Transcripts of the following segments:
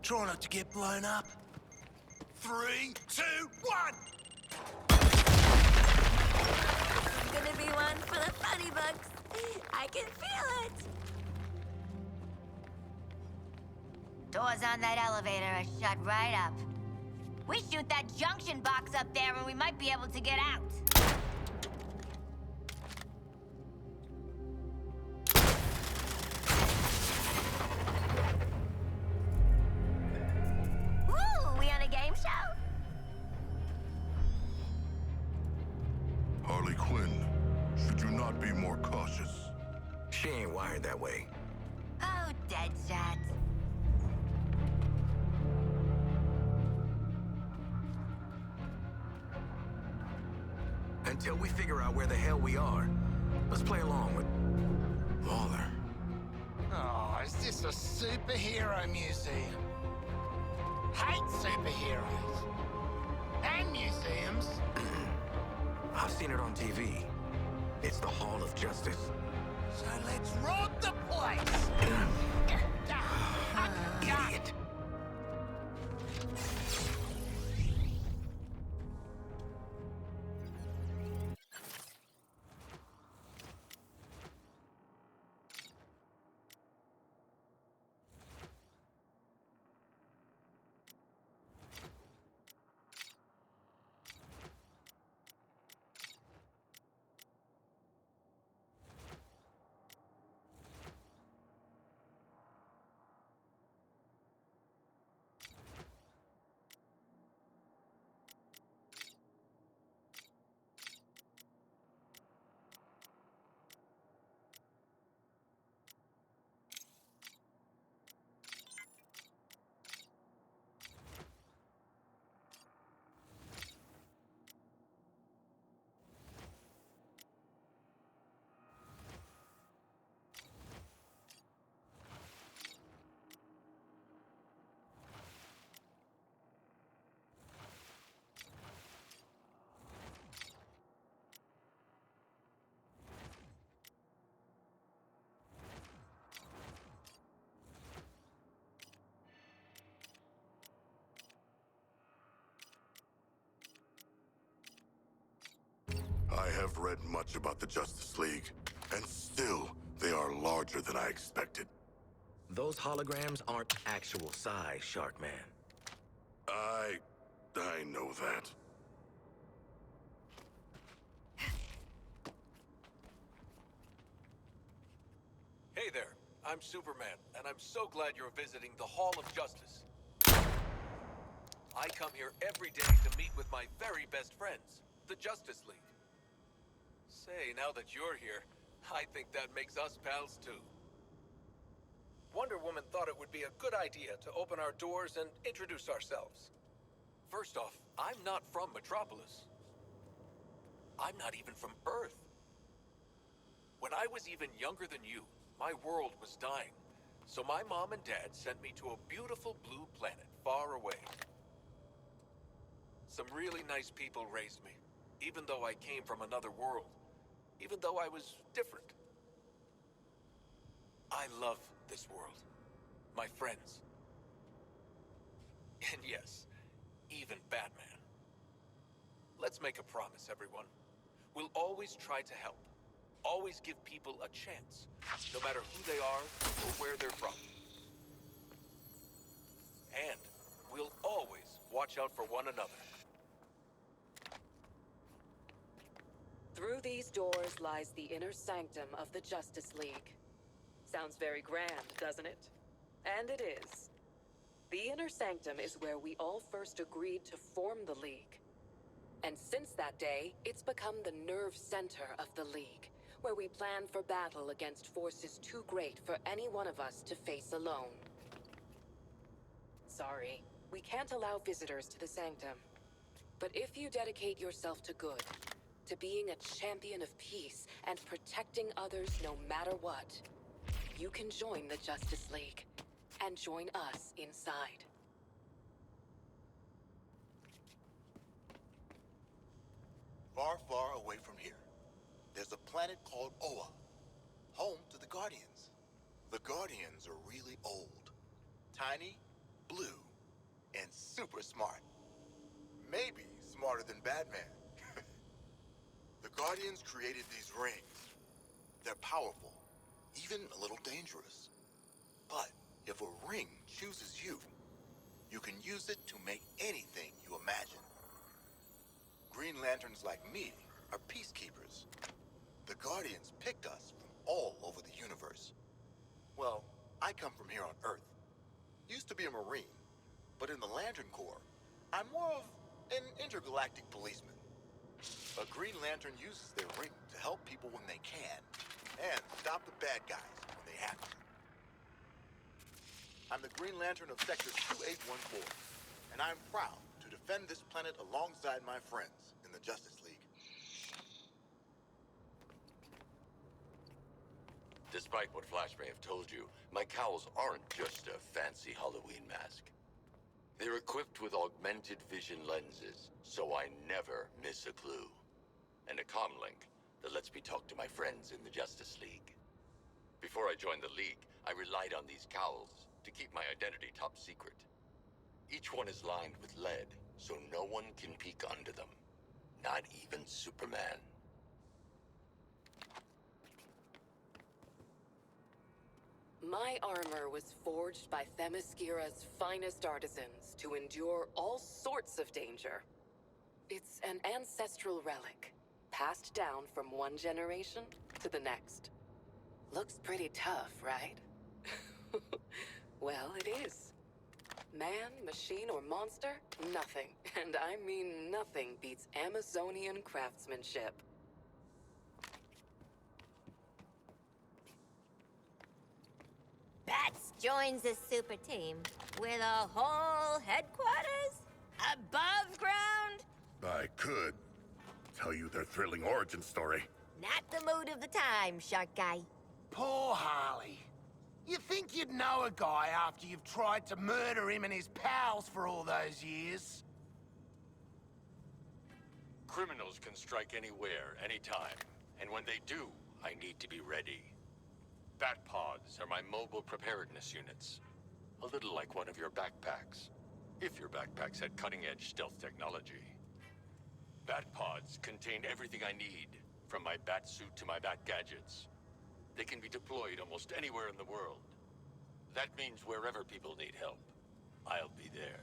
Try not to get blown up. 3, 2, 1! Gonna be one for the funny bugs. I can feel it. Doors on that elevator are shut right up. We shoot that junction box up there and we might be able to get out. Woo! We on a game show? Harley Quinn, should you not be more cautious? She ain't wired that way. Oh, Deadshot. Until we figure out where the hell we are, let's play along with Lawler. Oh, is this a superhero museum? Hate superheroes. And museums. I've seen it on TV. It's the Hall of Justice. So let's rob the place! Idiot. I have read much about the Justice League, and still, they are larger than I expected. Those holograms aren't actual size, Sharkman. I know that. Hey there, I'm Superman, and I'm so glad you're visiting the Hall of Justice. I come here every day to meet with my very best friends, the Justice League. Say, now that you're here, I think that makes us pals too. Wonder Woman thought it would be a good idea to open our doors and introduce ourselves. First off, I'm not from Metropolis. I'm not even from Earth. When I was even younger than you, my world was dying. So my mom and dad sent me to a beautiful blue planet far away. Some really nice people raised me, even though I came from another world. Even though I was different. I love this world. My friends. And yes, even Batman. Let's make a promise, everyone. We'll always try to help. Always give people a chance, no matter who they are or where they're from. And we'll always watch out for one another. Through these doors lies the inner sanctum of the Justice League. Sounds very grand, doesn't it? And it is. The inner sanctum is where we all first agreed to form the League. And since that day, it's become the nerve center of the League, where we plan for battle against forces too great for any one of us to face alone. Sorry, we can't allow visitors to the sanctum. But if you dedicate yourself to good, to being a champion of peace and protecting others no matter what, you can join the Justice League and join us inside. Far, far away from here, there's a planet called Oa, home to the Guardians. The Guardians are really old, tiny, blue, and super smart. Maybe smarter than Batman. The Guardians created these rings. They're powerful, even a little dangerous. But if a ring chooses you, you can use it to make anything you imagine. Green Lanterns like me are peacekeepers. The Guardians picked us from all over the universe. Well, I come from here on Earth. Used to be a Marine, but in the Lantern Corps, I'm more of an intergalactic policeman. A Green Lantern uses their ring to help people when they can, and stop the bad guys when they have to. I'm the Green Lantern of Sector 2814, and I'm proud to defend this planet alongside my friends in the Justice League. Despite what Flash may have told you, my cowls aren't just a fancy Halloween mask. They're equipped with augmented vision lenses, so I never miss a clue. And a comlink that lets me talk to my friends in the Justice League. Before I joined the League, I relied on these cowls to keep my identity top secret. Each one is lined with lead, so no one can peek under them. Not even Superman. My armor was forged by Themyscira's finest artisans to endure all sorts of danger. It's an ancestral relic, passed down from one generation to the next. Looks pretty tough, right? Well, it is. Man, machine, or monster, nothing, and I mean nothing, beats Amazonian craftsmanship. Bats joins the super team with a whole headquarters above ground. I could tell you their thrilling origin story. Not the mood of the time, shark guy. Poor Harley. You think you'd know a guy after you've tried to murder him and his pals for all those years? Criminals can strike anywhere, anytime. And when they do, I need to be ready. Bat pods are my mobile preparedness units. A little like one of your backpacks. If your backpacks had cutting-edge stealth technology. Bat pods contain everything I need, from my bat suit to my bat gadgets. They can be deployed almost anywhere in the world. That means wherever people need help, I'll be there.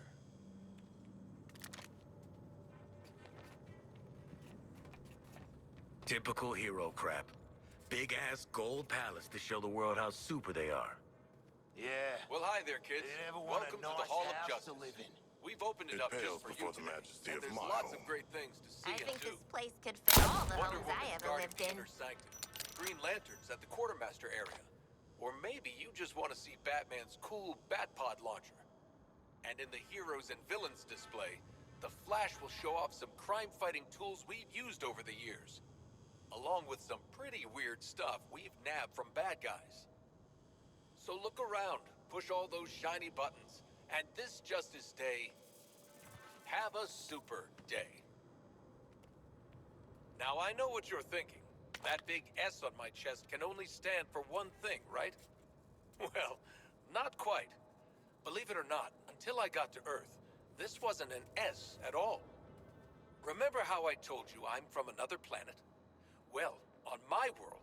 Typical hero crap. Big-ass gold palace to show the world how super they are. Yeah. Well, hi there, kids. You ever want Welcome a nice to the Hall of house Justice. to live in? We've opened it It up pales just for you before the today, majesty and of there's my lots of home. great things to see I and think do. this place could fit all the Wonder homes I Woman's ever guarding lived the in. inner sanctum. Green Lanterns at the Quartermaster area. Or maybe you just want to see Batman's cool Batpod launcher. And in the Heroes and Villains display, the Flash will show off some crime-fighting tools we've used over the years. Along with some pretty weird stuff we've nabbed from bad guys. So look around, push all those shiny buttons, and this Justice Day, have a super day. Now I know what you're thinking. That big S on my chest can only stand for one thing, right? Well, not quite. Believe it or not, until I got to Earth, this wasn't an S at all. Remember how I told you I'm from another planet? Well, on my world,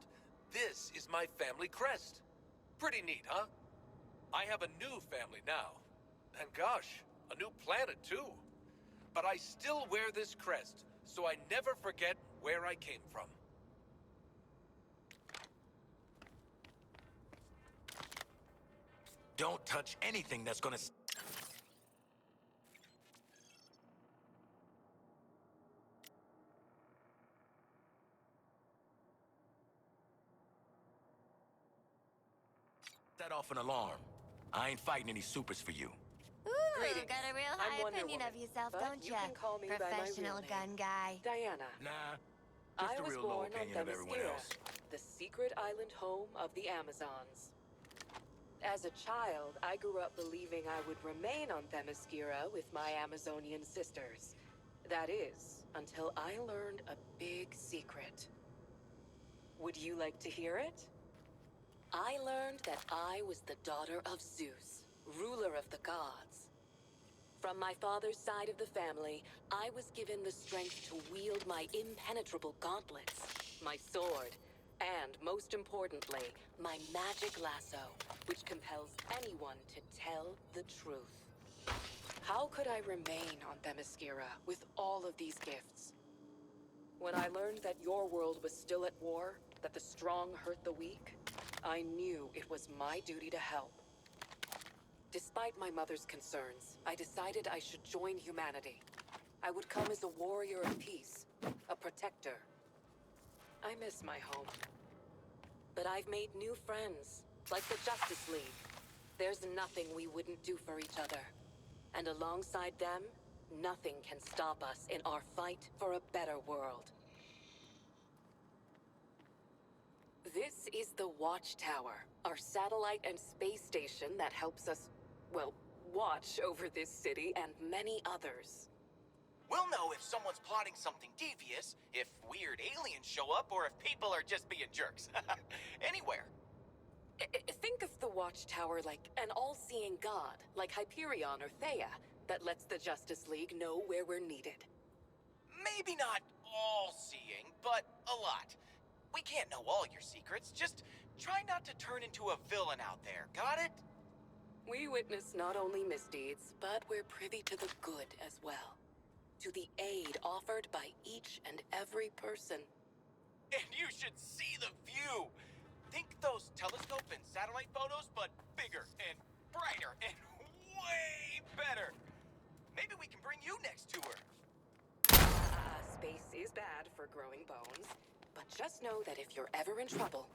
this is my family crest. Pretty neat, huh? I have a new family now. And gosh, a new planet too. But I still wear this crest, so I never forget where I came from. Don't touch anything that's gonna... set off an alarm. I ain't fighting any supers for you. Ooh, Greetings. got a real I'm high Wonder opinion Woman, of yourself, but don't you ya? can call me by my real Professional name. gun guy. Diana. Nah, I just a was real low born on opinion of everyone Themyscira, else. the secret island home of the Amazons. As a child, I grew up believing I would remain on Themyscira with my Amazonian sisters. That is, until I learned a big secret. Would you like to hear it? I learned that I was the daughter of Zeus, ruler of the gods. From my father's side of the family, I was given the strength to wield my impenetrable gauntlets, my sword, and most importantly, my magic lasso, which compels anyone to tell the truth. How could I remain on Themyscira with all of these gifts? When I learned that your world was still at war, that the strong hurt the weak, I knew it was my duty to help. Despite my mother's concerns, I decided I should join humanity. I would come as a warrior of peace, a protector. I miss my home. But I've made new friends, like the Justice League. There's nothing we wouldn't do for each other. And alongside them, nothing can stop us in our fight for a better world. This is the Watchtower, our satellite and space station that helps us, well, watch over this city and many others. We'll know if someone's plotting something devious, if weird aliens show up, or if people are just being jerks. Anywhere. Think of the Watchtower like an all-seeing god, like Hyperion or Theia, that lets the Justice League know where we're needed. Maybe not all-seeing, but a lot. We can't know all your secrets. Just try not to turn into a villain out there, got it? We witness not only misdeeds, but we're privy to the good as well. To the aid offered by each and every person. And you should see the view! Think those telescope and satellite photos, but bigger and brighter and way better. Maybe we can bring you next tour. Space is bad for growing bones, but just know that if you're ever in trouble,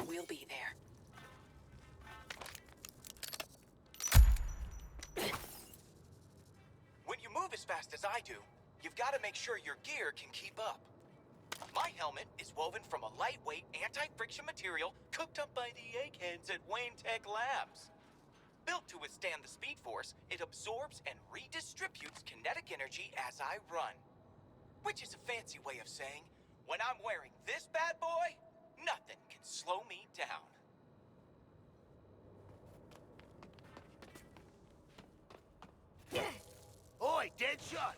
we'll be there. When you move as fast as I do, you've got to make sure your gear can keep up. My helmet is woven from a lightweight, anti-friction material cooked up by the eggheads at Wayne Tech Labs. Built to withstand the Speed Force, it absorbs and redistributes kinetic energy as I run. Which is a fancy way of saying, when I'm wearing this bad boy, nothing can slow me down. Oi, Deadshot!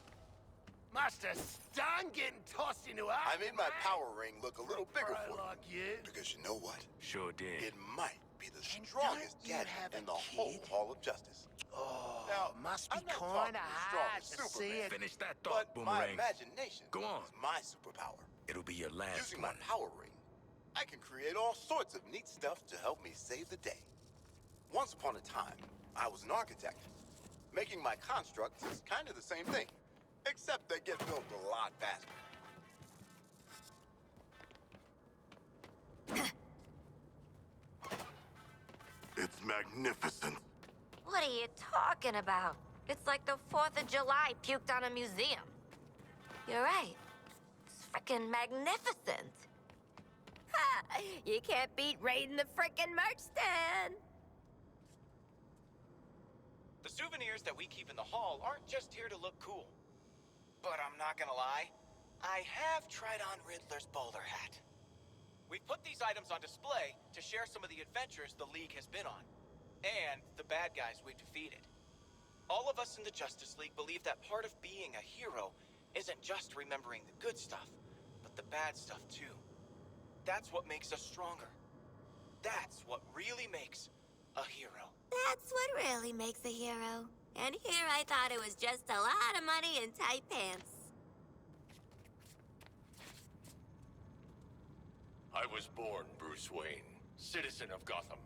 Must have stung getting tossed into I action, made my mate. power ring look a little bigger Pro for like you. Because you know what? Sure did. It might be the And strongest don't you gadget have a in the whole kid? Hall of Justice. Oh, Now, must be I'm not kind talking of the hard strongest to see Superman, it. Finish that thought, But my Boomerang. imagination Go on. is my superpower. It'll be your last Using one. my power ring, I can create all sorts of neat stuff to help me save the day. Once upon a time, I was an architect. Making my constructs is kind of the same thing, except they get built a lot faster. It's magnificent. What are you talking about? It's like the 4th of July puked on a museum. You're right. It's frickin' magnificent. Ha! You can't beat raiding the frickin' merch stand. The souvenirs that we keep in the hall aren't just here to look cool. But I'm not gonna lie, I have tried on Riddler's bowler hat. We've put these items on display to share some of the adventures the League has been on, and the bad guys we've defeated. All of us in the Justice League believe that part of being a hero isn't just remembering the good stuff, but the bad stuff too. That's what makes us stronger. That's what really makes a hero. That's what really makes a hero. And here I thought it was just a lot of money and tight pants. I was born Bruce Wayne, citizen of Gotham.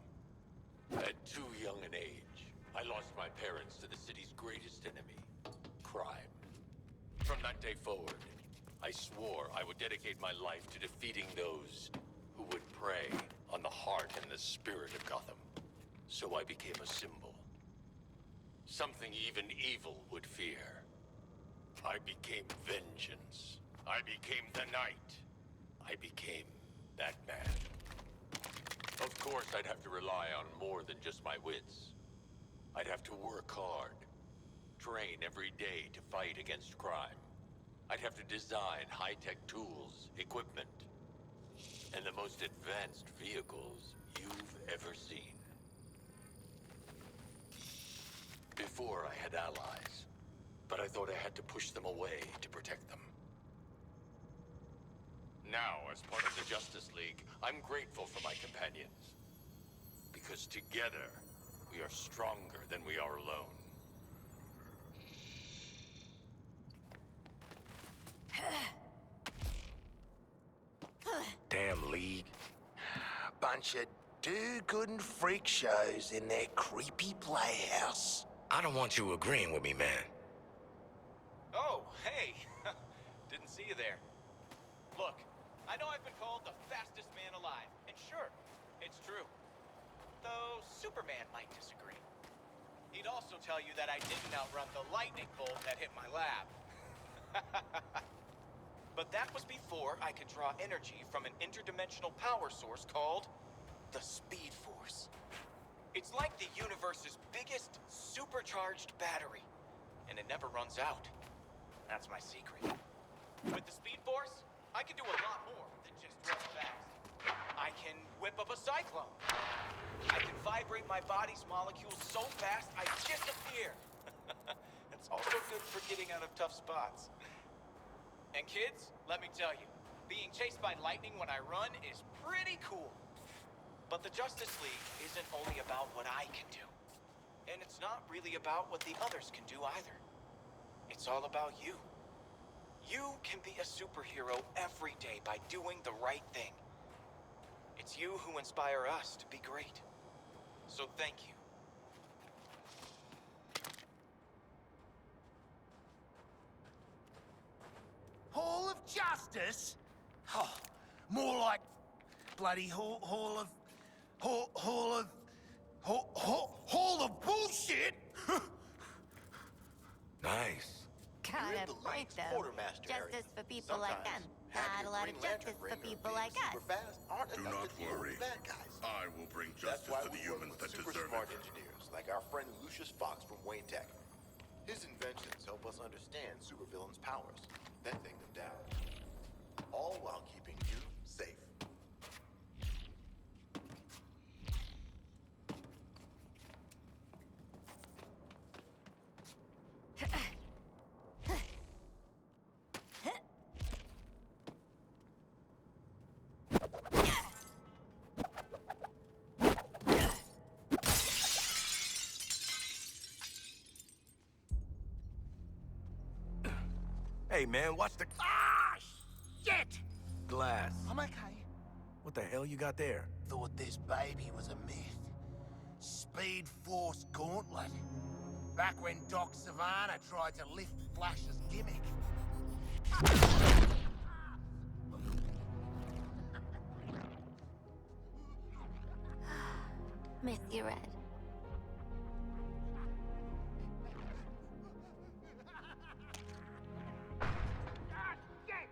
At too young an age, I lost my parents to the city's greatest enemy, crime. From that day forward, I swore I would dedicate my life to defeating those who would prey on the heart and the spirit of Gotham. So I became a symbol. Something even evil would fear. I became vengeance. I became the Knight. I became Batman. Of course, I'd have to rely on more than just my wits. I'd have to work hard, train every day to fight against crime. I'd have to design high-tech tools, equipment, and the most advanced vehicles you've ever seen. Before I had allies, but I thought I had to push them away to protect them. Now, as part of the Justice League, I'm grateful for my companions. Because together, we are stronger than we are alone. Damn League. Bunch of do-good and freak shows in their creepy playhouse. I don't want you agreeing with me, man. Oh, hey! Didn't see you there. Look, I know I've been called the fastest man alive, and sure, it's true. Though Superman might disagree. He'd also tell you that I didn't outrun the lightning bolt that hit my lab. But that was before I could draw energy from an interdimensional power source called the Speed Force. It's like the universe's biggest supercharged battery, and it never runs out. That's my secret. With the Speed Force, I can do a lot more than just run fast. I can whip up a cyclone. I can vibrate my body's molecules so fast I disappear. It's also good for getting out of tough spots. And kids, let me tell you, being chased by lightning when I run is pretty cool. But the Justice League isn't only about what I can do. And it's not really about what the others can do either. It's all about you. You can be a superhero every day by doing the right thing. It's you who inspire us to be great. So thank you. Hall of Justice? Oh, more like bloody Hall of bullshit. Nice. Got You're a the point, League's though. quartermaster area. Justice for people like them. Sometimes Not a lot of Green Lantern justice for Ring or people being like us. super fast aren't Do enough not to deal with worry. the bad guys. I will bring That's justice why to the we work humans with that super deserve smart it. engineers like our friend Lucius Fox from Wayne Tech. His inventions help us understand supervillains' powers, then take them down. All while keeping you safe. Hey, man, watch the Ah, shit! glass. I'm okay. What the hell you got there? Thought this baby was a myth. Speed Force Gauntlet. Back when Doc Savannah tried to lift Flash's gimmick. Miss you, Red. Ah, shit!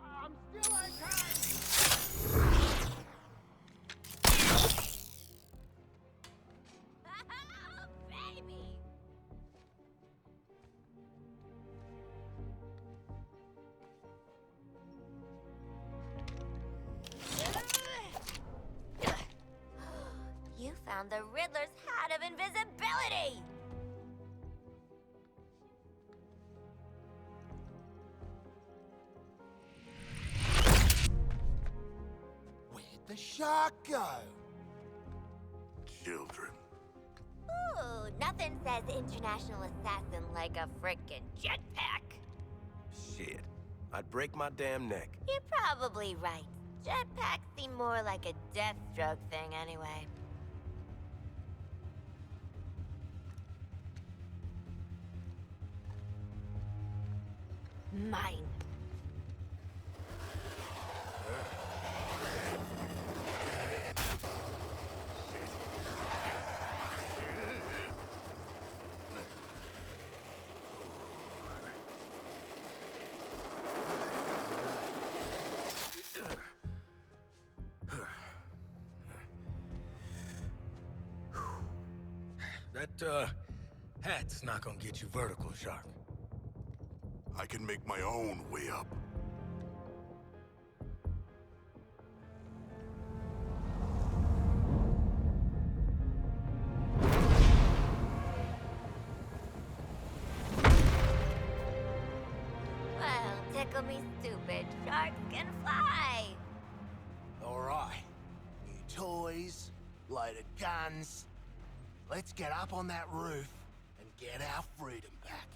I'm still okay. Oh, baby! You found the Riddler's hat of invisibility! Where'd the shark go? Children. Ooh, nothing says international assassin like a frickin' jetpack. Shit. I'd break my damn neck. You're probably right. Jetpacks seem more like a Deathstroke thing anyway. Mine. That, hat's not gonna get you vertical, Shark. I can make my own way up. tickle me stupid. Sharks can fly. All right. New toys, load of guns. Let's get up on that roof and get our freedom back.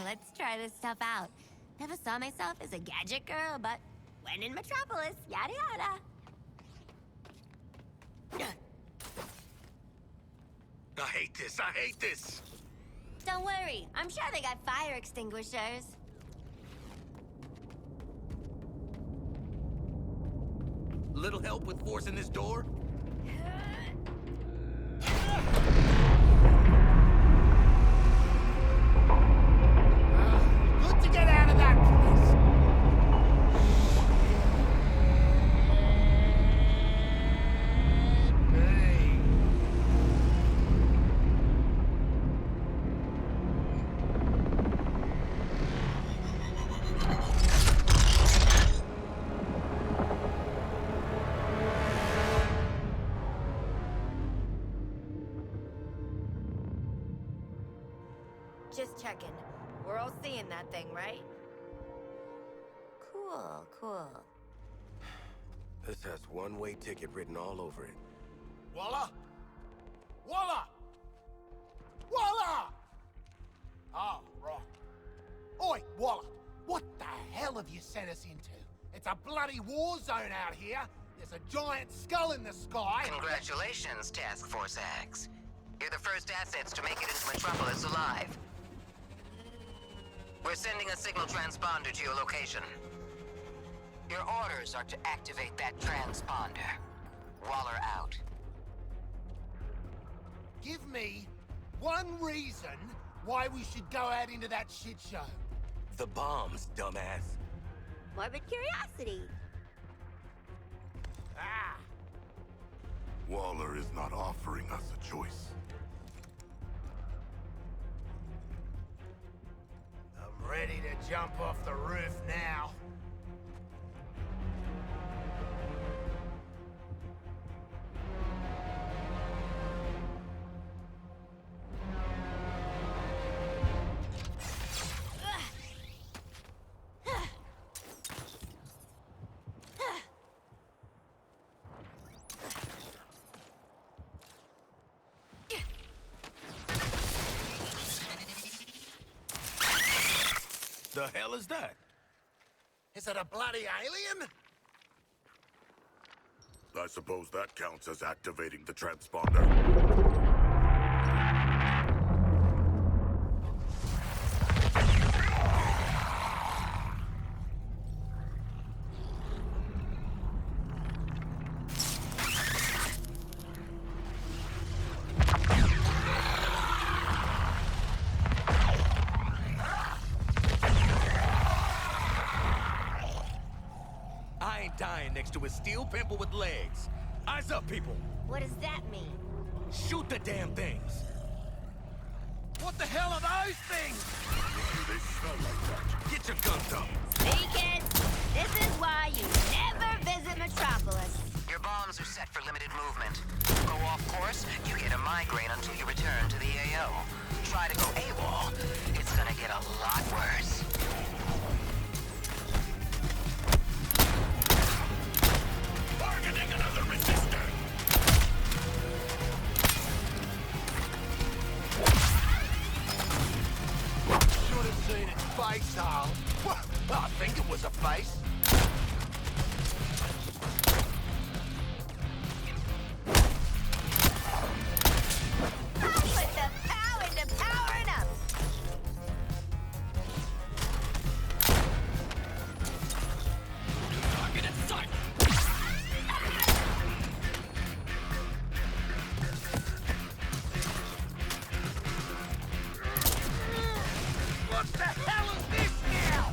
Let's try this stuff out. Never saw myself as a gadget girl, but when in Metropolis, yada yada. I hate this. I hate this. Don't worry, I'm sure they got fire extinguishers. Little help with forcing this door? Good to get out of that place. Hey. Just checking. We're all seeing that thing, right? Cool, cool. This has one-way ticket written all over it. Walla? Walla! Walla! Oh, right. Oi, Walla, what the hell have you sent us into? It's a bloody war zone out here. There's a giant skull in the sky. Congratulations, Task Force X. You're the first assets to make it into Metropolis alive. We're sending a signal transponder to your location. Your orders are to activate that transponder. Waller out. Give me one reason why we should go out into that shit show. The bombs, dumbass. Morbid curiosity. Ah! Waller is not offering us a choice. I'm ready to jump off the roof now. The hell is that? Is it a bloody alien? I suppose that counts as activating the transponder. I ain't dying next to a steel pimple with legs. Eyes up, people. What does that mean? Shoot the damn things. What the hell are those things? They smell like that. Get your guns up. See, kids? This is why you never visit Metropolis. Your bombs are set for limited movement. Go off course, you get a migraine until you return to the AO. Try to go AWOL, it's gonna get a lot worse. Targeting another resistor! Should have seen its face, Harl. I think it was a face. Put the power into powering up. Target in sight. What the hell is this now?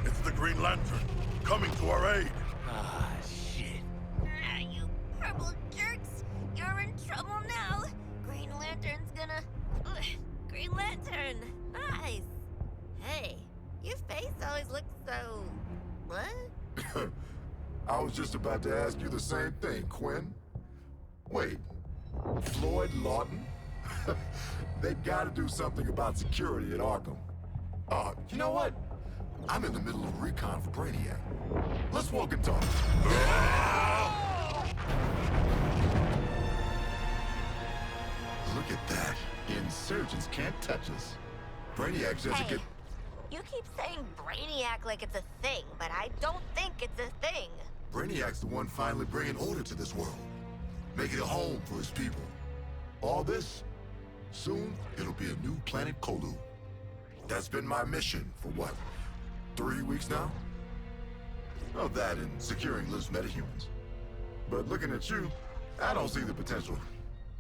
It's the Green Lantern, coming to our aid. Ah, shit. Ah, you purple jerks! You're in trouble now. Green Lantern's gonna always look so... What? I was just about to ask you the same thing, Quinn. Wait, Floyd Lawton? They gotta do something about security at Arkham. You know what? I'm in the middle of recon for Brainiac. Let's walk and talk. Look at that. Insurgents can't touch us. Brainiac says it Hey, get... you keep saying Brainiac like it's a thing, but I don't think it's a thing. Brainiac's the one finally bringing order to this world. Making a home for his people. All this, soon it'll be a new planet Colu. That's been my mission for what, 3 weeks now? Oh, that and securing Liv's metahumans. But looking at you, I don't see the potential.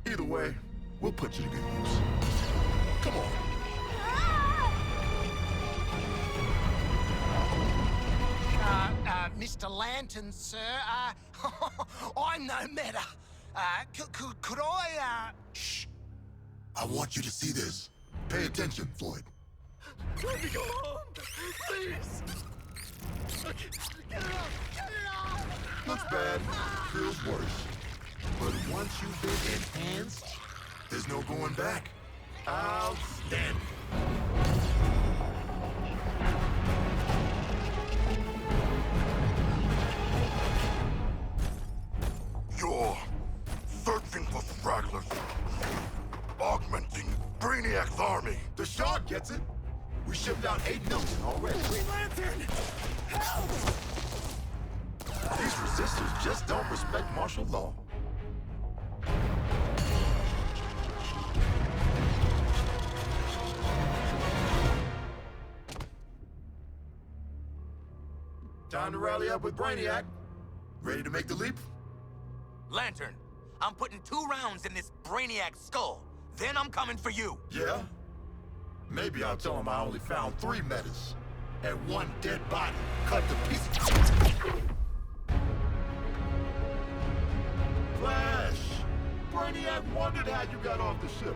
Either way, we'll put you to good use. Come on. Mr. Lantern, sir, I'm no matter. Could I, Shh. I want you to see this. Pay attention, Floyd. Let me go home! Please! Looks bad, feels worse. But once you've been enhanced, there's no going back. Outstanding. You're searching for stragglers. Augmenting Brainiac's army. The Shark gets it. We shipped out 8 million already. Green Lantern! Help! These resistors just don't respect martial law. Time to rally up with Brainiac. Ready to make the leap? Lantern, I'm putting 2 rounds in this Brainiac skull. Then I'm coming for you. Yeah? Maybe I'll tell him I only found 3 metas. And 1 dead body cut to pieces. Flash! Brainiac wondered how you got off the ship.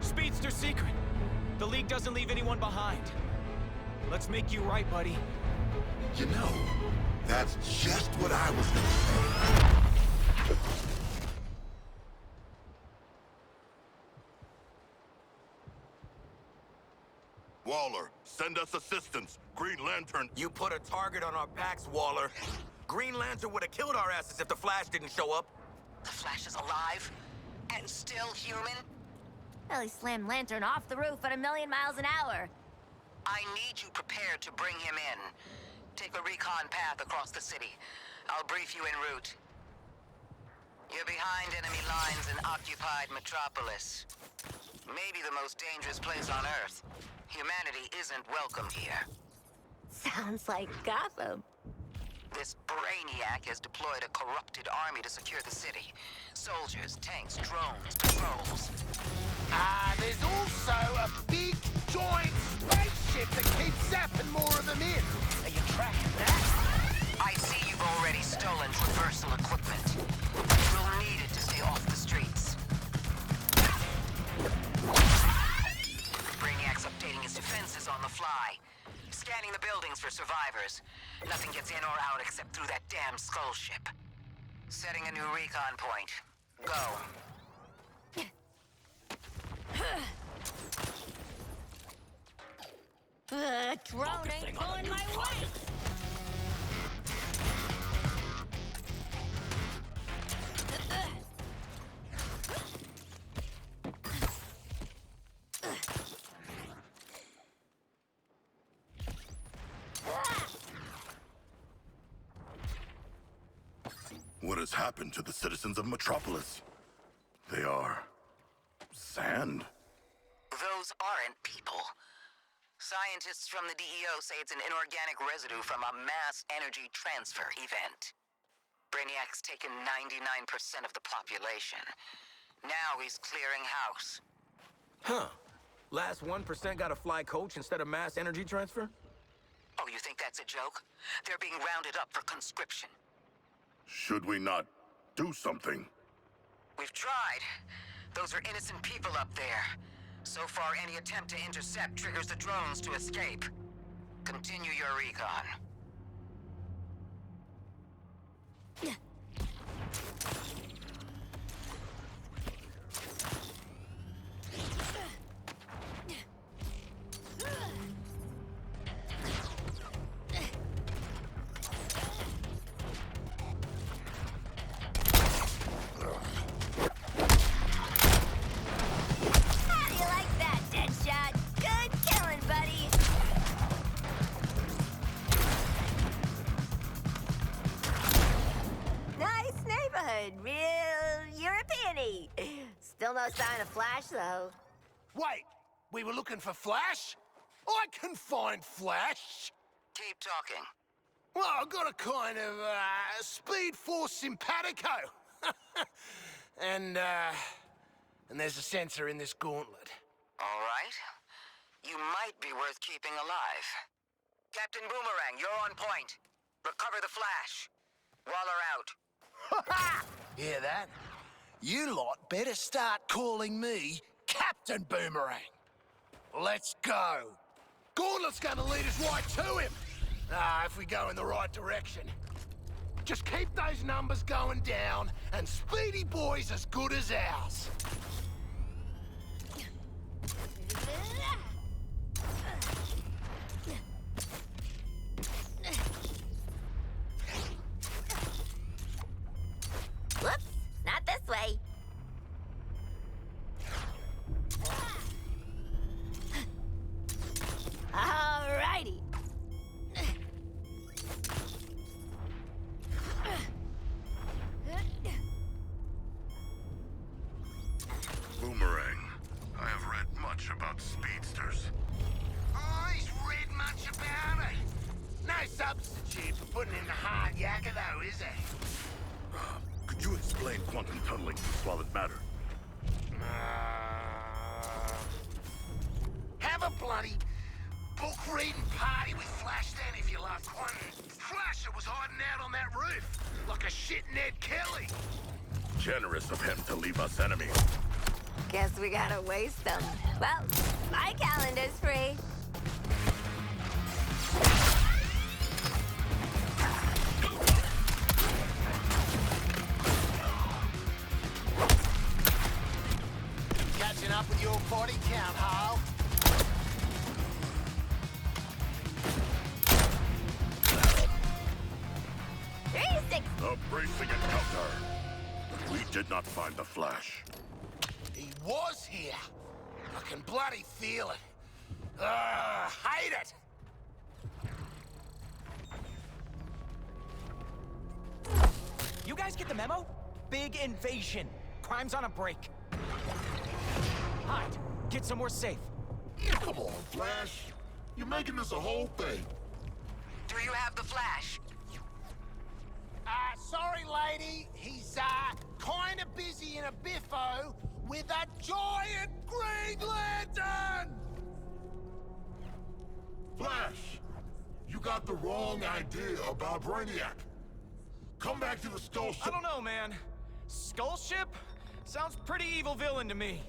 Speedster secret. The League doesn't leave anyone behind. Let's make you right, buddy. You know, that's just what I was gonna say. Waller, send us assistance. Green Lantern. You put a target on our backs, Waller. Green Lantern would have killed our asses if the Flash didn't show up. The Flash is alive and still human. Well, he slammed Lantern off the roof at 1,000,000 miles an hour. I need you prepared to bring him in. Take a recon path across the city. I'll brief you en route. You're behind enemy lines in occupied Metropolis. Maybe the most dangerous place on Earth. Humanity isn't welcome here. Sounds like Gotham. This Brainiac has deployed a corrupted army to secure the city. Soldiers, tanks, drones, patrols. there's also a big, giant spaceship that keeps zapping more of them in. Are you tracking that? I see you've already stolen traversal equipment. You'll need it to stay off the streets. Brainiac's updating his defenses on the fly. Scanning the buildings for survivors. Nothing gets in or out except through that damn skull ship. Setting a new recon point. Go. Drone ain't going my way! What has happened to the citizens of Metropolis? They are... sand? Those aren't people. Scientists from the DEO say it's an inorganic residue from a mass energy transfer event. Brainiac's taken 99% of the population. Now he's clearing house. Huh. Last 1% got a fly coach instead of mass energy transfer? Oh, you think that's a joke? They're being rounded up for conscription. Should we not do something? We've tried. Those are innocent people up there. So far, any attempt to intercept triggers the drones to escape. Continue your recon. How do you like that, Deadshot? Good killing, buddy. Nice neighborhood, real European-y. Still no sign of Flash, though. Wait, we were looking for Flash? I can find Flash. Keep talking. Well, I've got a kind of, Speed Force simpatico. and there's a sensor in this gauntlet. All right. You might be worth keeping alive. Captain Boomerang, you're on point. Recover the Flash. Waller out. Hear that? You lot better start calling me Captain Boomerang. Let's go. Gauntlet's gonna lead us right to him. If we go in the right direction. Just keep those numbers going down, and Speedy Boy's as good as ours. Whoops, not this way. Alrighty. Boomerang, I have read much about speedsters. Oh, he's read much about it. No substitute for putting in the hard yakka, though, is it? Could you explain quantum tunneling to solid matter? Have a bloody book-reading party with Flash then, if you love quantum. Flasher was hiding out on that roof, like a shit Ned Kelly. Generous of him to leave us enemies. Guess we gotta waste them. Well, my calendar's free. Catching up with your body count, Hal. A bracing encounter. But we did not find the Flash. He was here. I can bloody feel it. Hate it. You guys get the memo? Big invasion. Crime's on a break. Hide. Get somewhere safe. Come on, Flash. You're making this a whole thing. Do you have the Flash? Sorry, lady. He's, kinda busy in a biffo with a giant Green Lantern! Flash, you got the wrong idea about Brainiac. Come back to the Skull Ship. I don't know, man. Skull Ship? Sounds pretty evil villain to me.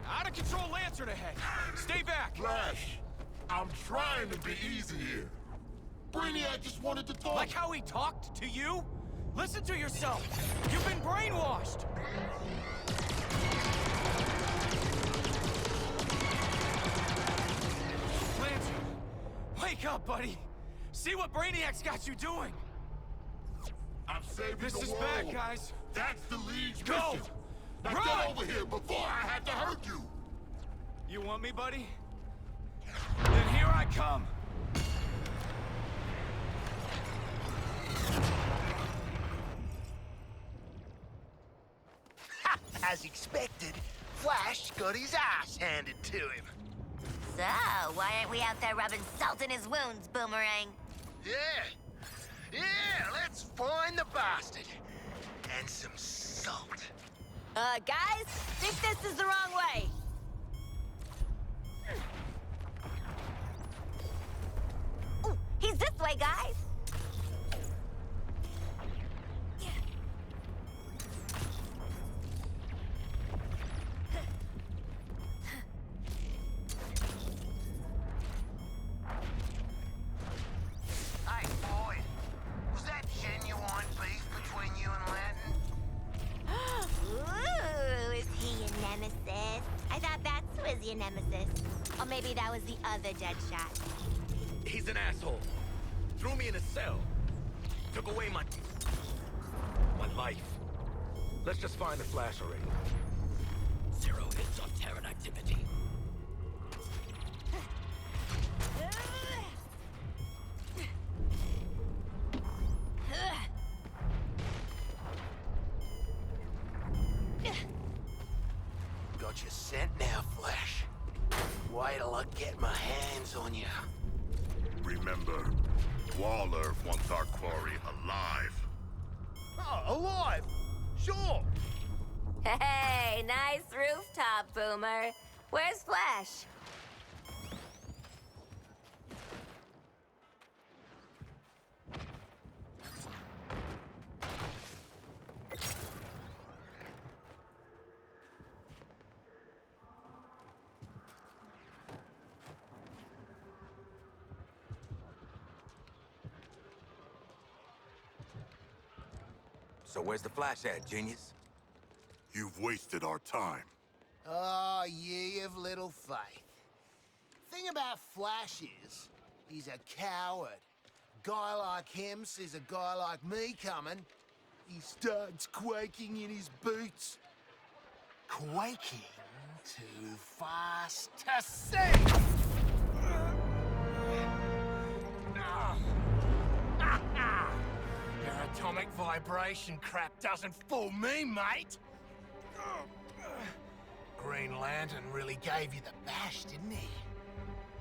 Out of control Lantern ahead. Stay back. Flash, I'm trying to be easy here. Brainiac just wanted to talk. Like how he talked to you? Listen to yourself. You've been brainwashed. Lantern, wake up, buddy. See what Brainiac's got you doing. I'm saving This the is world. bad, guys. That's the League's Go! mission. Now Run! get over here before I have to hurt you. You want me, buddy? Then here I come. As expected, Flash got his ass handed to him. So, why aren't we out there rubbing salt in his wounds, Boomerang? Yeah, let's find the bastard. And some salt. Guys, think this is the wrong way. Ooh, he's this way, guys. Or maybe that was the other Deadshot. He's an asshole. Threw me in a cell. Took away my life. Let's just find the flash already. 0 hits on Terran activity. Got your scent now, Flash. Wait till I get my hands on you. Remember, Waller wants our quarry alive. Oh, alive? Sure. Hey, nice rooftop, Boomer. Where's Flash? So where's the flash at, genius? You've wasted our time. Oh, ye of little faith. Thing about Flash is, he's a coward. Guy like him sees a guy like me coming, he starts quaking in his boots. Quaking too fast to see! Your atomic vibration crap doesn't fool me, mate! Green Lantern really gave you the bash, didn't he?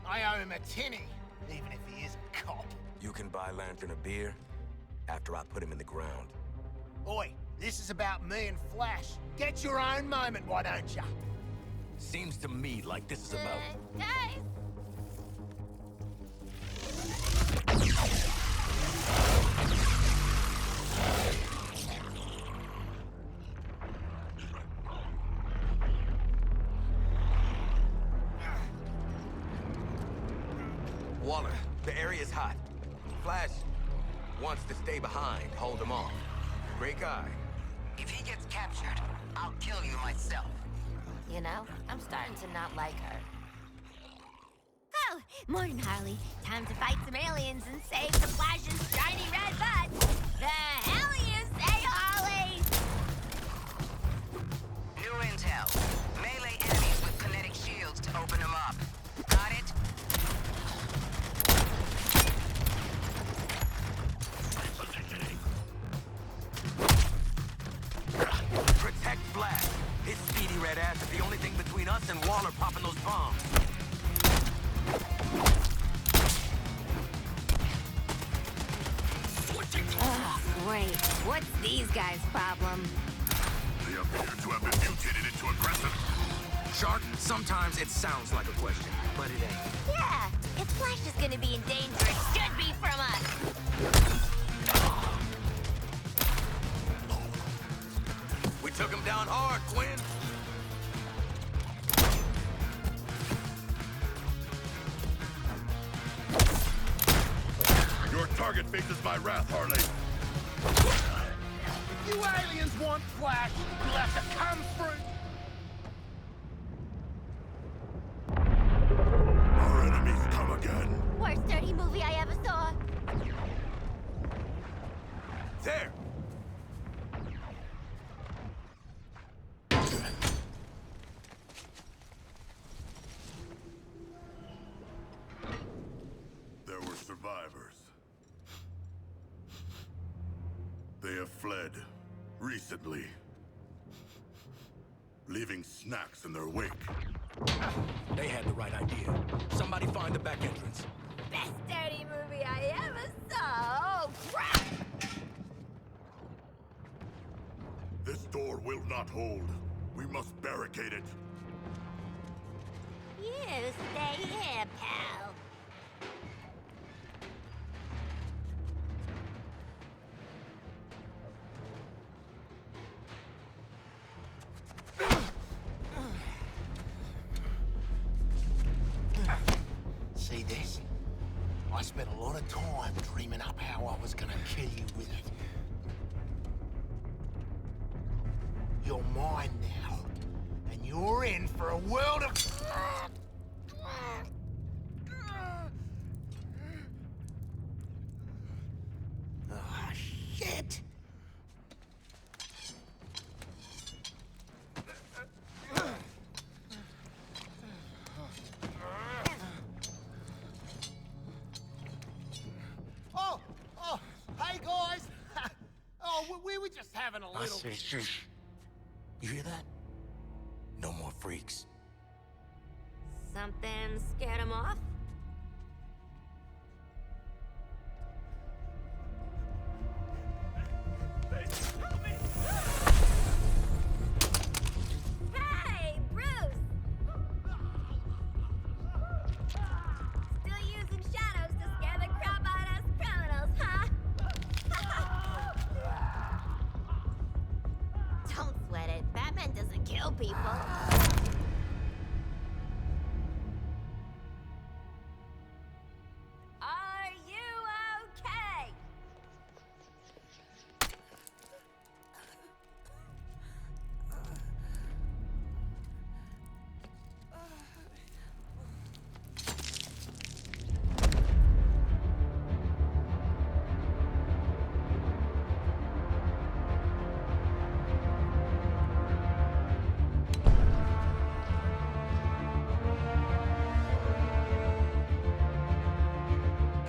I owe him a tinny, even if he is a cop. You can buy Lantern a beer after I put him in the ground. Oi, this is about me and Flash. Get your own moment, why don't ya? Seems to me like this is about... Guys! Waller, the area's hot. Flash wants to stay behind, hold him off. Great guy. If he gets captured, I'll kill you myself. You know, I'm starting to not like her. Oh, morning, Harley. Time to fight some aliens and save the Flash's shiny red butt. The hell you say, Harley? New intel. Melee enemies with kinetic shields to open them up. Got it? Protect Flash. His speedy red ass is the only thing between us and Waller popping those bombs. Oh, great. What's these guys' problem? They appear to have been mutated into aggressive. Shark, sometimes it sounds like a question, but it ain't. Yeah, if Flash is gonna be in danger, it should be from us. We took him down hard, Quinn. Your target faces my wrath, Harley. If you aliens want Flash, you'll have to come through. Our enemies come again. Worst dirty movie I ever saw. There. There were survivors. They have fled recently, leaving snacks in their wake. They had the right idea. Somebody find the back entrance. Best dirty movie I ever saw. Oh, crap! This door will not hold. We must barricade it. You stay here, pal. See this? I spent a lot of time dreaming up how I was gonna kill you with it. You're mine now, and you're in for a world of... I say shush. You hear that? No more freaks. Something scared him off? Hey, Bruce! Still using shadows to scare the crap out of us criminals, huh? Don't sweat it. Batman doesn't kill people. Are you okay?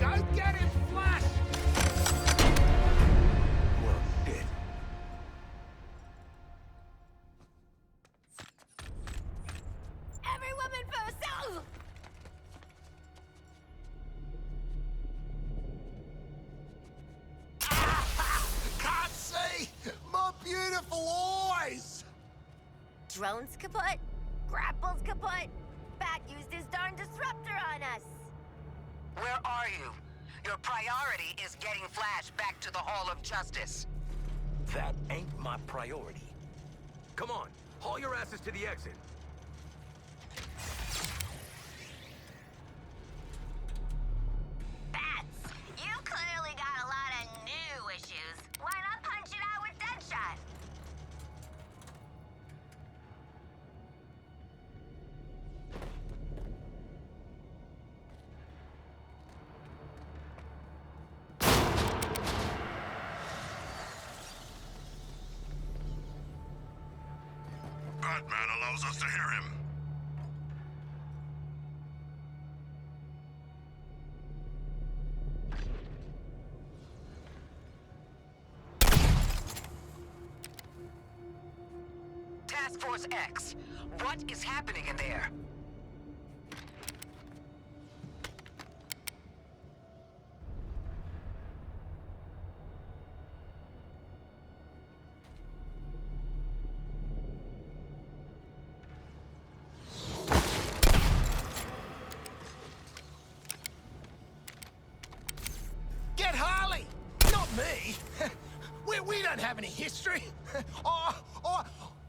Go get him, Flash! Well, dead. Every woman for herself! Can't see! My beautiful eyes! Drone's kaput. Grapple's kaput. Bat used his darn disruptor on us. Where are you? Your priority is getting Flash back to the Hall of Justice. That ain't my priority. Come on, haul your asses to the exit. Bats, you clearly got a lot of new issues. Why not punch it out with Deadshot? Batman allows us to hear him. Task Force X, what is happening in there? Get Harley! Not me! We don't have any history.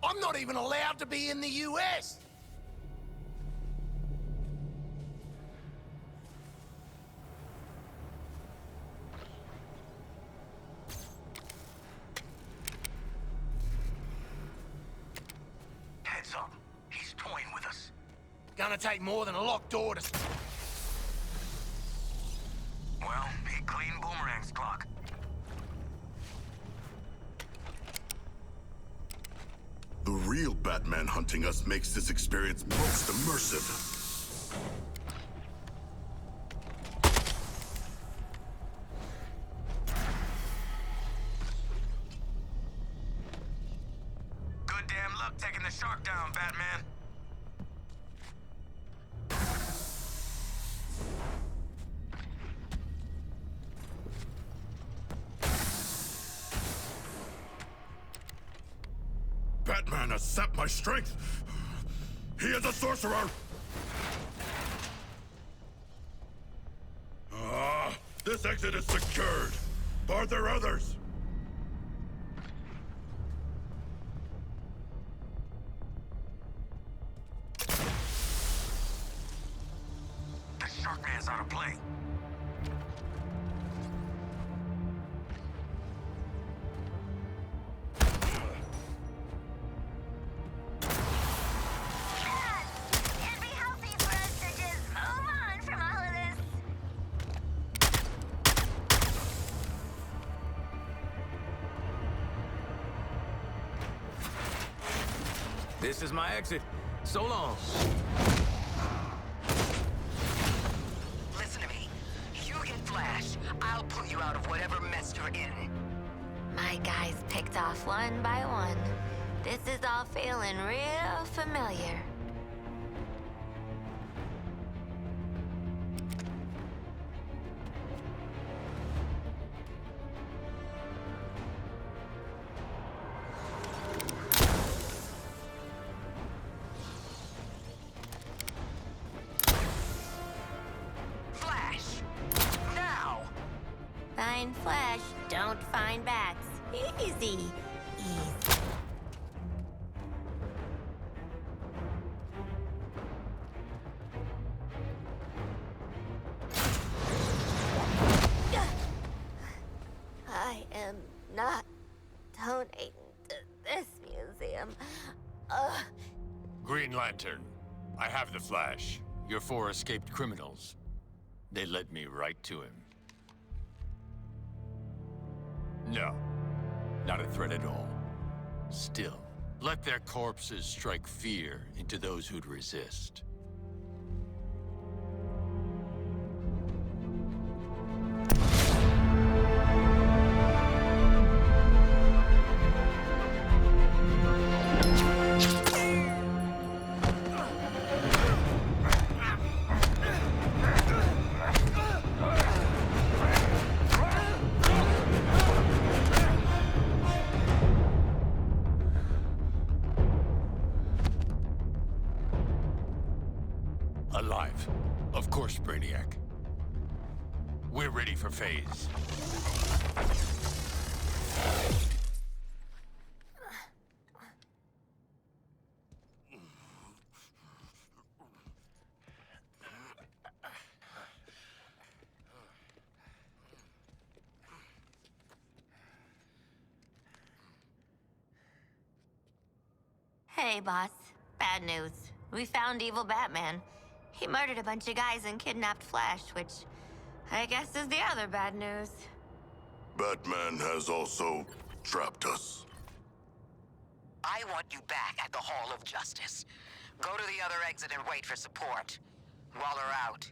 I'm not even allowed to be in the US. Heads up. He's toying with us. Gonna take more than a locked door to... Well, he cleaned Boomerang's clock. The real Batman hunting us makes this experience most immersive. Good damn luck taking the shark down, Batman. Batman has sapped my strength. He is a sorcerer. This exit is secured. Are there others? The shark man's out of play. It'd be healthy for us to just move on from all of this. This is my exit. So long. Listen to me. You get Flash, I'll pull you out of whatever mess you're in. My guys picked off one by one. This is all feeling real familiar. Flash! Now! Find flesh, don't find bats. Easy. Easy. I am not donating to this museum. Green Lantern, I have the Flash. Your 4 escaped criminals. They led me right to him. No, not a threat at all. Still, let their corpses strike fear into those who'd resist. Alive. Of course, Brainiac. We're ready for phase. Hey, boss. Bad news. We found evil Batman. He murdered a bunch of guys and kidnapped Flash, which I guess is the other bad news. Batman has also trapped us. I want you back at the Hall of Justice. Go to the other exit and wait for support. Waller out.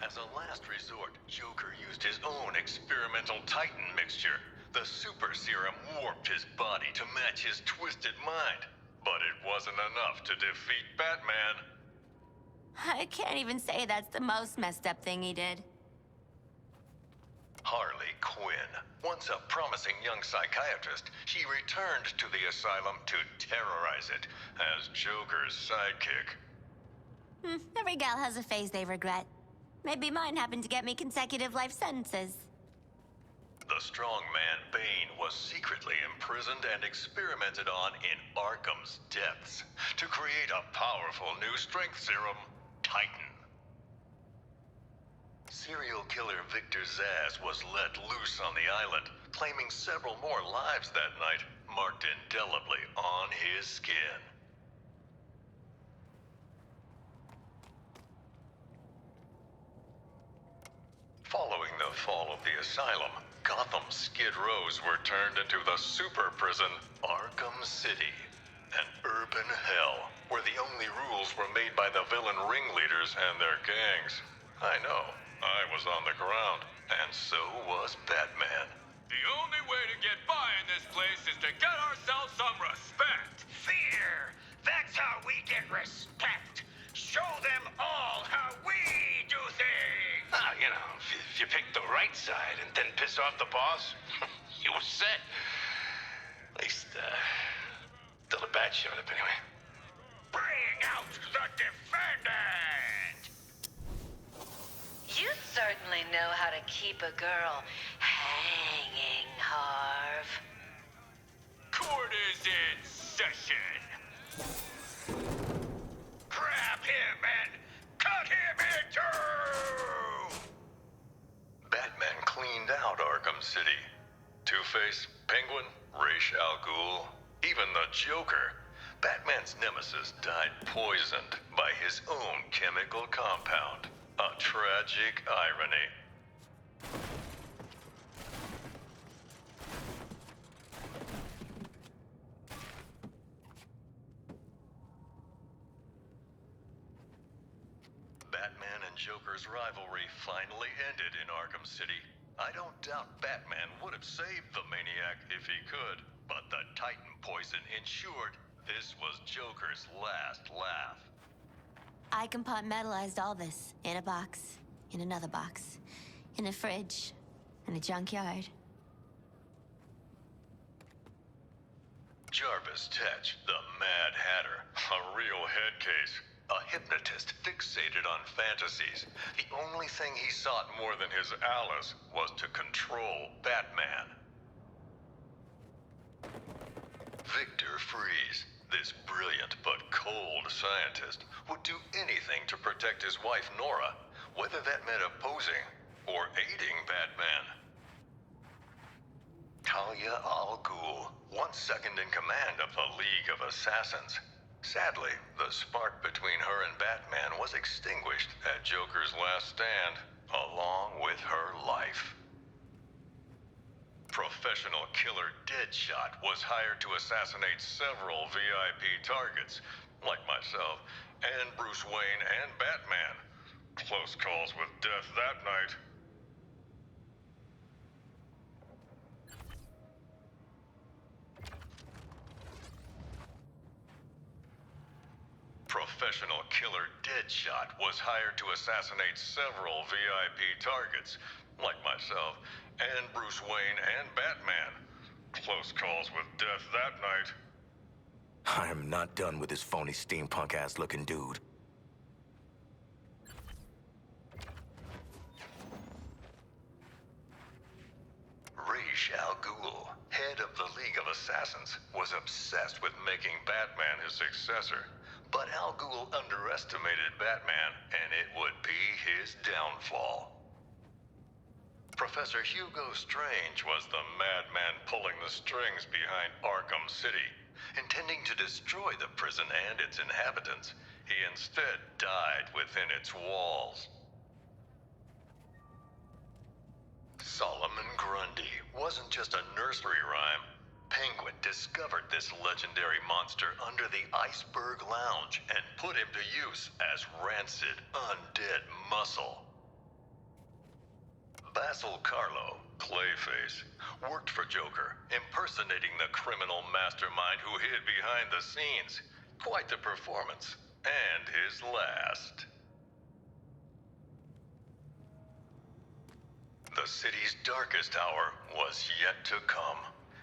As a last resort, Joker used his own experimental Titan mixture. The super serum warped his body to match his twisted mind. But it wasn't enough to defeat Batman. I can't even say that's the most messed up thing he did. Harley Quinn, once a promising young psychiatrist, she returned to the asylum to terrorize it as Joker's sidekick. Every gal has a phase they regret. Maybe mine happened to get me consecutive life sentences. The strong man Bane was secretly imprisoned and experimented on in Arkham's depths to create a powerful new strength serum, Titan. Serial killer Victor Zsasz was let loose on the island, claiming several more lives that night, marked indelibly on his skin. Following the fall of the asylum, Gotham's Skid Rows were turned into the super prison, Arkham City. An urban hell, where the only rules were made by the villain ringleaders and their gangs. I know, I was on the ground, and so was Batman. The only way to get by in this place is to get ourselves some respect. Fear! That's how we get respect. Show them all how we do things. You know, if you pick the right side and then piss off the boss, you're set. At least, till the bat showed up anyway. Bring out the defendant! You certainly know how to keep a girl hanging, Harv. Court is in session. Grab him and cut him in two! Batman cleaned out Arkham City. Two-Face, Penguin, Ra's al Ghul, even the Joker. Batman's nemesis died poisoned by his own chemical compound. A tragic irony. Batman and Joker's rivalry finally ended in Arkham City. I don't doubt Batman would have saved the Maniac if he could, but the Titan poison ensured this was Joker's last laugh. I compartmentalized all this in a box, in another box, in a fridge, in a junkyard. Jarvis Tetch, the Mad Hatter, a real head case. A hypnotist fixated on fantasies. The only thing he sought more than his Alice was to control Batman. Victor Freeze, this brilliant but cold scientist, would do anything to protect his wife Nora, whether that meant opposing or aiding Batman. Talia al Ghul, once second in command of the League of Assassins. Sadly, the spark between her and Batman was extinguished at Joker's last stand, along with her life. Professional killer Deadshot was hired to assassinate several VIP targets, like myself, and Bruce Wayne and Batman. Close calls with death that night. Professional killer Deadshot was hired to assassinate several VIP targets, like myself, and Bruce Wayne and Batman. Close calls with death that night. I am not done with this phony steampunk-ass looking dude. Ra's al Ghul, head of the League of Assassins, was obsessed with making Batman his successor. But Al Ghul underestimated Batman, and it would be his downfall. Professor Hugo Strange was the madman pulling the strings behind Arkham City. Intending to destroy the prison and its inhabitants, he instead died within its walls. Solomon Grundy wasn't just a nursery rhyme. Penguin discovered this legendary monster under the Iceberg Lounge and put him to use as rancid, undead muscle. Basil Karlo, Clayface, worked for Joker, impersonating the criminal mastermind who hid behind the scenes. Quite the performance, and his last. The city's darkest hour was yet to come.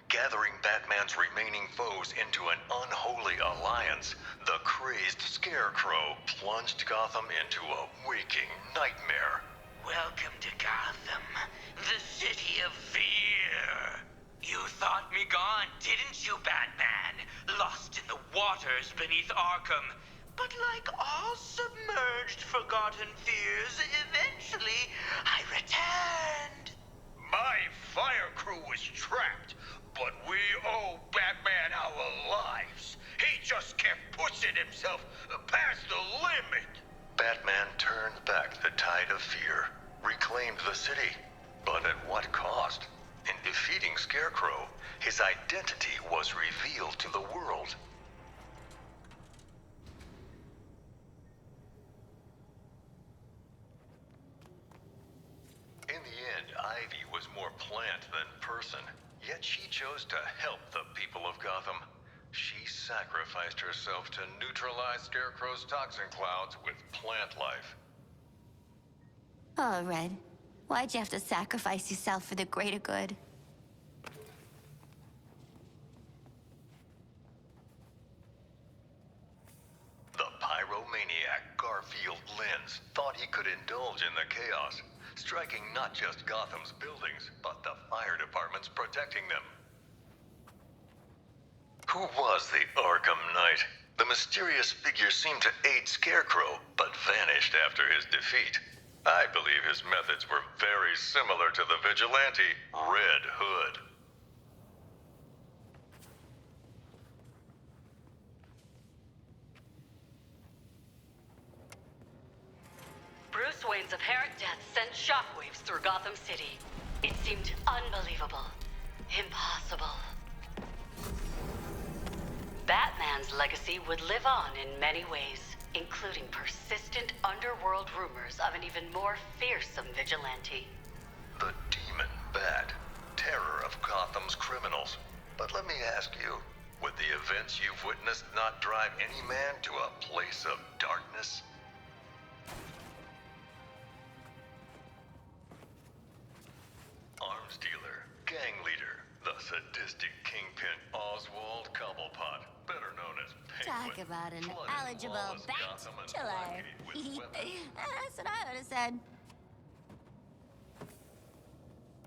Gathering Batman's remaining foes into an unholy alliance, the crazed Scarecrow plunged Gotham into a waking nightmare. Welcome to Gotham, the city of fear. You thought me gone, didn't you, Batman? Lost in the waters beneath Arkham. But like all submerged, forgotten fears, eventually I returned. My fire crew was trapped, but we owe Batman our lives. He just kept pushing himself past the limit. Batman turned back the tide of fear, reclaimed the city. But at what cost? In defeating Scarecrow, his identity was revealed to the world. In the end, Ivy was more plant than person, yet she chose to help the people of Gotham. She sacrificed herself to neutralize Scarecrow's toxin clouds with plant life. Oh, Red. Why'd you have to sacrifice yourself for the greater good? The pyromaniac Garfield Lynns thought he could indulge in the chaos, striking not just Gotham's buildings, but the fire departments protecting them. Who was the Arkham Knight? The mysterious figure seemed to aid Scarecrow, but vanished after his defeat. I believe his methods were very similar to the vigilante Red Hood. Bruce Wayne's apparent death sent shockwaves through Gotham City. It seemed unbelievable. Impossible. Batman's legacy would live on in many ways. including persistent underworld rumors of an even more fearsome vigilante. The Demon Bat, terror of Gotham's criminals. But let me ask you, would the events you've witnessed not drive any man to a place of darkness? Arms dealer, gang leader, the sadistic kingpin Oswald Cobblepot, better known as Penguin. Talk about an flooded eligible lawless Gotham and bachelor. blanketed with weapons. That's what I would have said.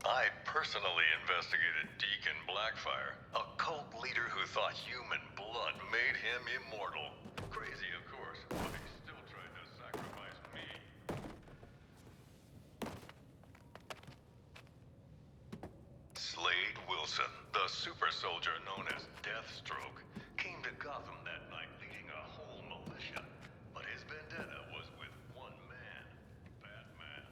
I personally investigated Deacon Blackfire, a cult leader who thought human blood made him immortal. Crazy, of course, but he still tried to sacrifice me. Slade Wilson, the super soldier known as Deathstroke, came to Gotham that night leading a whole militia. But his vendetta was with one man, Batman.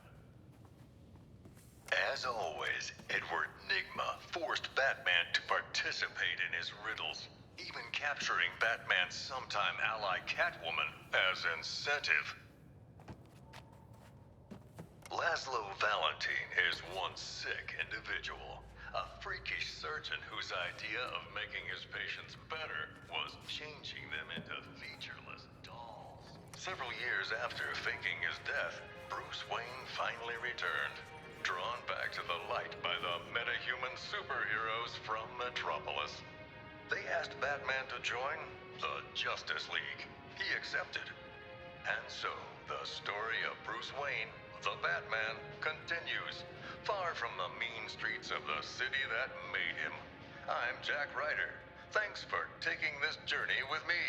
As always, Edward Nygma forced Batman to participate in his riddles, even capturing Batman's sometime ally Catwoman as incentive. Laszlo Valentine is one sick individual, a freakish surgeon whose idea of making his patients better was changing them into featureless dolls. Several years after faking his death, Bruce Wayne finally returned, drawn back to the light by the metahuman superheroes from Metropolis. They asked Batman to join the Justice League. He accepted. And so, the story of Bruce Wayne, the Batman, continues, far from the mean streets of the city that made him. I'm Jack Ryder. Thanks for taking this journey with me.